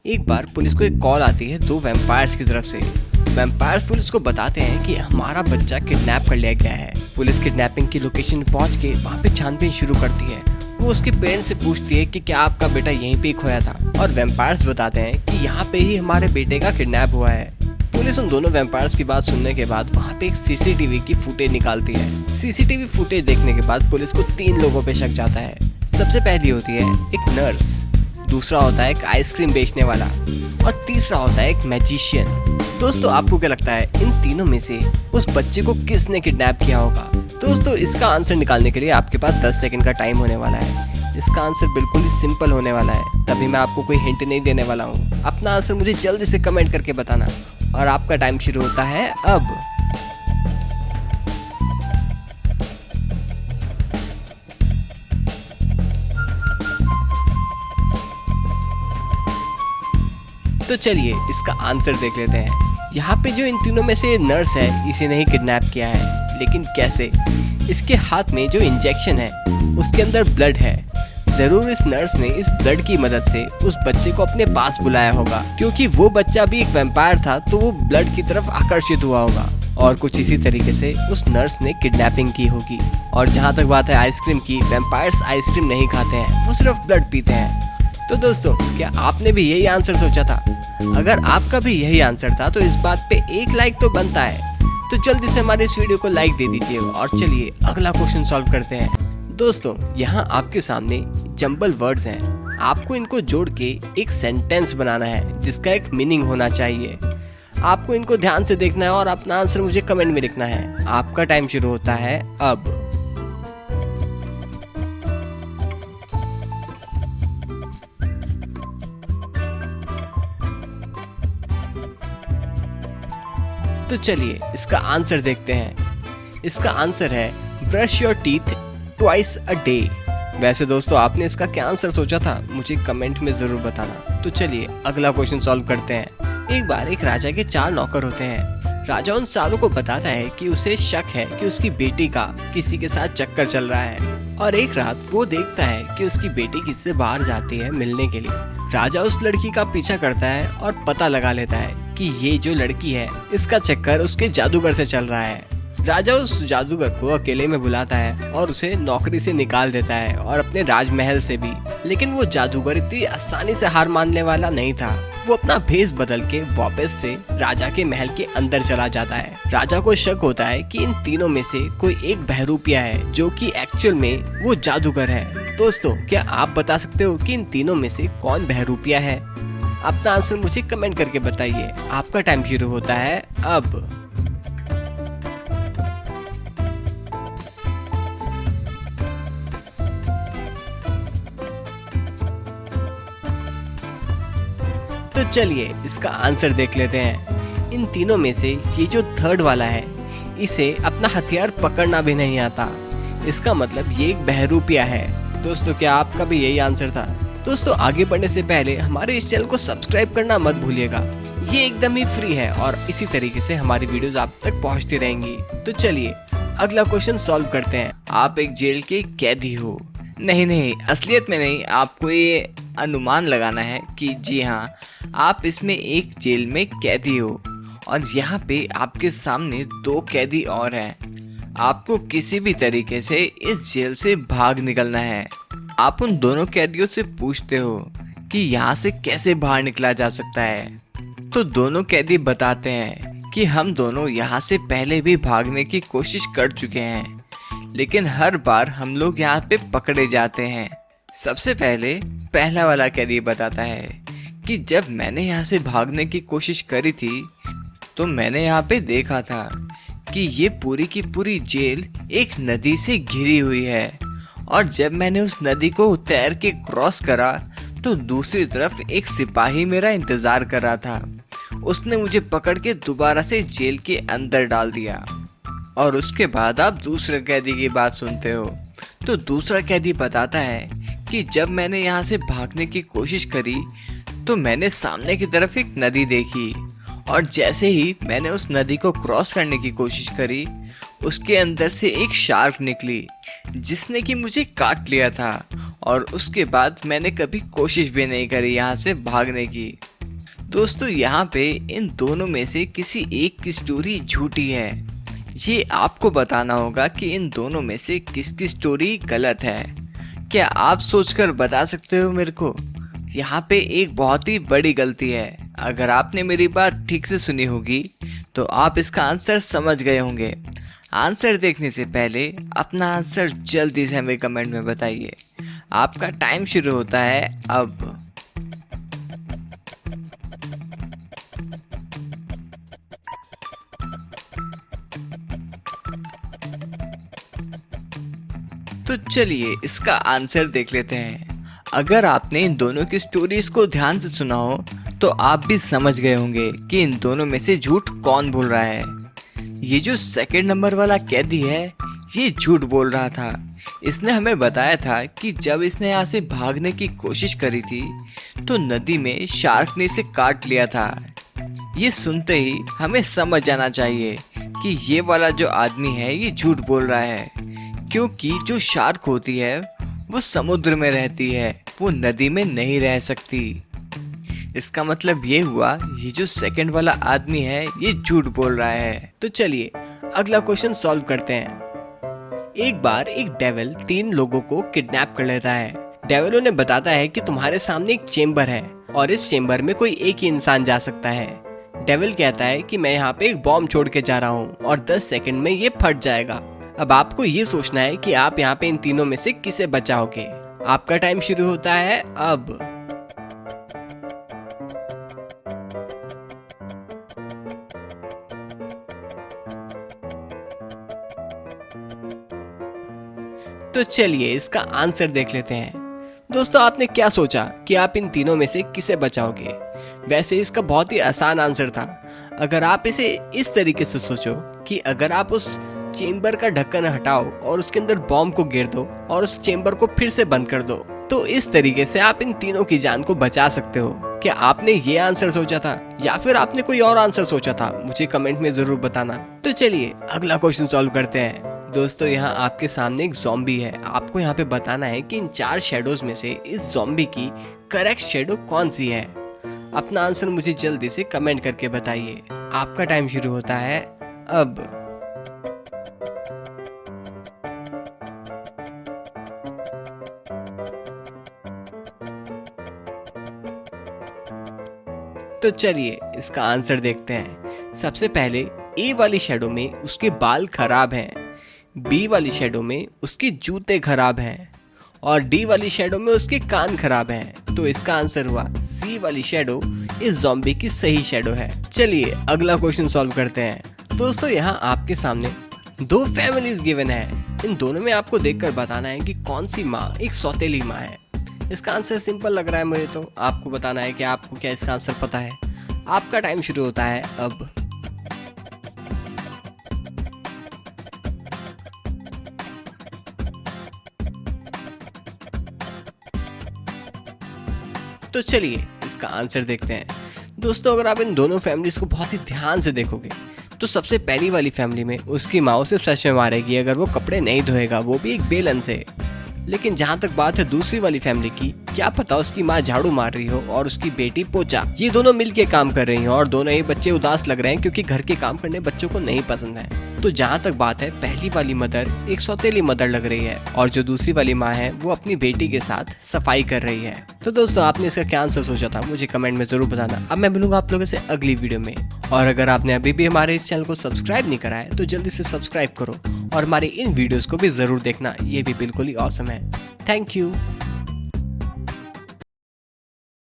एक बार पुलिस को एक कॉल आती है दो वैम्पायर्स की तरफ से। वैम्पायर्स पुलिस को बताते हैं कि हमारा बच्चा किडनैप कर लिया गया है। पुलिस किडनैपिंग की लोकेशन पहुंच के वहां पे छानबीन शुरू करती है। वो उसके पेरेंट्स से पूछती है कि क्या आपका बेटा यहीं पे खोया था, और वैम्पायर्स बताते हैं कि यहाँ पे ही हमारे बेटे का किडनैप हुआ है। पुलिस उन दोनों वैम्पायर्स की बात सुनने के बाद वहाँ पे एक सीसीटीवी की फुटेज निकालती है। सीसीटीवी फुटेज देखने के बाद पुलिस को 3 लोगों पे शक जाता है। सबसे पहली होती है एक नर्स, दूसरा होता है एक आइसक्रीम बेचने वाला, और तीसरा होता है एक मैजिशियन। दोस्तों, आपको क्या लगता है इन तीनों में से उस बच्चे को किसने किडनैप किया होगा? दोस्तों, इसका आंसर निकालने के लिए आपके पास 10 सेकंड का टाइम होने वाला है। इसका आंसर बिल्कुल ही सिंपल होने वाला है, तभी मैं आपको कोई हिंट नहीं देने वाला हूँ। अपना आंसर मुझे जल्दी से कमेंट करके बताना, और आपका टाइम शुरू होता है अब। तो चलिए इसका आंसर देख लेते हैं। यहाँ पे जो इन तीनों में से नर्स है, इसे नहीं किडनैप किया है, लेकिन कैसे? इसके हाथ में जो इंजेक्शन है उसके अंदर ब्लड है। जरूर इस नर्स ने इस ब्लड की मदद से उस बच्चे को अपने पास बुलाया होगा, क्योंकि वो बच्चा भी एक वैम्पायर था, तो वो ब्लड की तरफ आकर्षित हुआ होगा। और कुछ इसी तरीके से उस नर्स ने किडनैपिंग की होगी। और जहाँ तक बात है आइसक्रीम की, वैम्पायर्स आइसक्रीम नहीं खाते हैं, वो सिर्फ ब्लड पीते हैं। तो दोस्तों, क्या आपने भी यही आंसर सोचा था? अगर आपका भी यही आंसर था तो इस बात पे एक लाइक तो बनता है। तो जल्दी से हमारे इस वीडियो को लाइक दे दीजिए, और चलिए अगला क्वेश्चन सॉल्व करते हैं। दोस्तों, यहाँ आपके सामने जंबल वर्ड्स हैं। आपको इनको जोड़ के एक सेंटेंस बनाना है जिसका एक मीनिंग होना चाहिए। आपको इनको ध्यान से देखना है और अपना आंसर मुझे कमेंट में लिखना है। आपका टाइम शुरू होता है अब। तो चलिए इसका आंसर देखते हैं। इसका आंसर है brush your teeth twice a day. वैसे दोस्तों, आपने इसका क्या आंसर सोचा था मुझे कमेंट में जरूर बताना। तो चलिए अगला क्वेश्चन सॉल्व करते हैं। एक बार एक राजा के 4 नौकर होते हैं। राजा उन चारों को बताता है कि उसे शक है कि उसकी बेटी का किसी के साथ चक्कर चल रहा है, और एक रात वो देखता है कि उसकी बेटी किससे बाहर जाती है मिलने के लिए। राजा उस लड़की का पीछा करता है और पता लगा लेता है कि ये जो लड़की है, इसका चक्कर उसके जादूगर से चल रहा है। राजा उस जादूगर को अकेले में बुलाता है और उसे नौकरी से निकाल देता है, और अपने राजमहल से भी। लेकिन वो जादूगर इतनी आसानी से हार मानने वाला नहीं था। वो अपना भेष बदल के वापस से राजा के महल के अंदर चला जाता है। राजा को शक होता है कि इन तीनों में से कोई एक बहरूपिया है, जो कि एक्चुअल में वो जादूगर है। दोस्तों, क्या आप बता सकते हो कि इन तीनों में से कौन बहरूपिया है? अपना आंसर मुझे कमेंट करके बताइए। आपका टाइम शुरू होता है अब। तो चलिए इसका आंसर देख लेते हैं। इन तीनों में से ये जो थर्ड वाला है, इसे अपना हथियार पकड़ना भी नहीं आता। इसका मतलब ये एक बहरूपिया है। दोस्तों, क्या आपका भी यही आंसर था? दोस्तों, आगे बढ़ने से पहले हमारे इस चैनल को सब्सक्राइब करना मत भूलिएगा। ये एकदम ही फ्री है, और इसी तरीके से हमारी वीडियोस आप तक पहुंचती रहेंगी। तो चलिए अगला क्वेश्चन सॉल्व करते हैं। आप एक जेल के कैदी हो। नहीं, असलियत में नहीं। आपको ये अनुमान लगाना है कि जी हाँ, आप इसमें एक जेल में कैदी हो, और यहाँ पे आपके सामने 2 कैदी और हैं। आपको किसी भी तरीके से इस जेल से भाग निकलना है। आप उन दोनों कैदियों से पूछते हो कि यहाँ से कैसे बाहर निकला जा सकता है। तो दोनों कैदी बताते हैं कि हम दोनों यहाँ से पहले भी भागने की कोशिश कर चुके हैं, लेकिन हर बार हम लोग यहाँ पे पकड़े जाते हैं। सबसे पहले पहला वाला कैदी बताता है कि जब मैंने यहाँ से भागने की कोशिश करी थी, तो मैंने यहाँ पे देखा था कि ये पूरी की पूरी जेल एक नदी से घिरी हुई है, और जब मैंने उस नदी को तैर के क्रॉस करा तो दूसरी तरफ एक सिपाही मेरा इंतजार कर रहा था। उसने मुझे पकड़ के दोबारा से जेल के अंदर डाल दिया। और उसके बाद आप दूसरे कैदी की बात सुनते हो। तो दूसरा कैदी बताता है कि जब मैंने यहाँ से भागने की कोशिश करी, तो मैंने सामने की तरफ एक नदी देखी, और जैसे ही मैंने उस नदी को क्रॉस करने की कोशिश करी, उसके अंदर से एक शार्क निकली जिसने कि मुझे काट लिया था, और उसके बाद मैंने कभी कोशिश भी नहीं करी यहाँ से भागने की। दोस्तों यहाँ पे इन दोनों में से किसी एक की स्टोरी झूठी है। ये आपको बताना होगा कि इन दोनों में से किसकी स्टोरी गलत है। क्या आप सोचकर बता सकते हो मेरे को? यहाँ पे एक बहुत ही बड़ी गलती है। अगर आपने मेरी बात ठीक से सुनी होगी तो आप इसका आंसर समझ गए होंगे। आंसर देखने से पहले अपना आंसर जल्दी से हमें कमेंट में बताइए। आपका टाइम शुरू होता है अब। तो चलिए इसका आंसर देख लेते हैं। अगर आपने इन दोनों की स्टोरीज को ध्यान से सुना हो तो आप भी समझ गए होंगे कि इन दोनों में से झूठ कौन बोल रहा है। ये जो सेकंड नंबर वाला कैदी है ये झूठ बोल रहा था। इसने हमें बताया था कि जब इसने यहाँ से भागने की कोशिश करी थी तो नदी में शार्क ने इसे काट लिया था। ये सुनते ही हमें समझ जाना चाहिए कि ये वाला जो आदमी है ये झूठ बोल रहा है, क्योंकि जो शार्क होती है वो समुद्र में रहती है, वो नदी में नहीं रह सकती। इसका मतलब ये हुआ ये जो सेकंड वाला आदमी है ये झूठ बोल रहा है। तो चलिए अगला क्वेश्चन सॉल्व करते हैं। एक बार एक डेविल 3 लोगों को किडनैप कर लेता है। डेविल उन्हें बताता है कि तुम्हारे सामने एक चेम्बर है और इस चेम्बर में कोई एक ही इंसान जा सकता है। डेविल कहता है कि मैं यहाँ पे एक बॉम्ब छोड़ के जा रहा हूँ और 10 सेकंड में ये फट जाएगा। अब आपको ये सोचना है कि आप यहाँ पे इन तीनों में से किसे बचाओगे। आपका टाइम शुरू होता है अब। तो चलिए इसका आंसर देख लेते हैं। दोस्तों आपने क्या सोचा कि आप इन तीनों में से किसे बचाओगे? वैसे इसका बहुत ही आसान आंसर था। अगर आप इसे इस तरीके से सोचो कि अगर आप उस चेम्बर का ढक्कन हटाओ और उसके अंदर बॉम्ब को गिर दो और उस चेम्बर को फिर से बंद कर दो, तो इस तरीके से आप इन तीनों की जान को बचा सकते हो। क्या आपने ये आंसर सोचा था या फिर आपने कोई और आंसर सोचा था? मुझे कमेंट में जरूर बताना। तो चलिए अगला क्वेश्चन सॉल्व करते हैं। दोस्तों यहाँ आपके सामने एक ज़ॉम्बी है। आपको यहाँ पे बताना है कि इन 4 शेडोज में से इस ज़ॉम्बी की करेक्ट शेडो कौन सी है। अपना आंसर मुझे जल्दी से कमेंट करके बताइए। आपका टाइम शुरू होता है अब। तो चलिए इसका आंसर देखते हैं। सबसे पहले ए वाली शेडो में उसके बाल खराब हैं, बी वाली शेडो में उसके जूते खराब हैं और डी वाली शेडो में उसके कान खराब हैं। तो इसका आंसर हुआ सी वाली शेडो इस ज़ॉम्बी की सही शेडो है। चलिए अगला क्वेश्चन सॉल्व करते हैं। दोस्तों यहाँ आपके सामने 2 फैमिलीज गिवन है। इन दोनों में आपको देखकर बताना है कि कौन सी माँ एक सौतेली माँ है। इसका आंसर सिंपल लग रहा है मुझे, तो आपको बताना है कि आपको क्या इसका आंसर पता है। आपका टाइम शुरू होता है अब। तो चलिए इसका आंसर देखते हैं। दोस्तों अगर आप इन दोनों फैमिलीज को बहुत ही ध्यान से देखोगे तो सबसे पहली वाली फैमिली में उसकी माँ उसे सच में मारेगी अगर वो कपड़े नहीं धोएगा, वो भी एक बेलन से। लेकिन जहाँ तक बात है दूसरी वाली फैमिली की, क्या पता उसकी माँ झाड़ू मार रही हो और उसकी बेटी पोछा। ये दोनों मिलके काम कर रही हैं और दोनों ही बच्चे उदास लग रहे हैं क्योंकि घर के काम करने बच्चों को नहीं पसंद है। तो जहाँ तक बात है पहली वाली मदर एक सौतेली मदर लग रही है और जो दूसरी वाली माँ है वो अपनी बेटी के साथ सफाई कर रही है। तो दोस्तों आपने इसका क्या आंसर सोचा था मुझे कमेंट में जरूर बताना। अब मैं मिलूंगा आप लोगों से अगली वीडियो में। और अगर आपने अभी भी हमारे इस चैनल को सब्सक्राइब नहीं करा है तो जल्दी से सब्सक्राइब करो और हमारे इन वीडियोस को भी जरूर देखना, ये भी बिल्कुल ही ऑसम है। Thank you.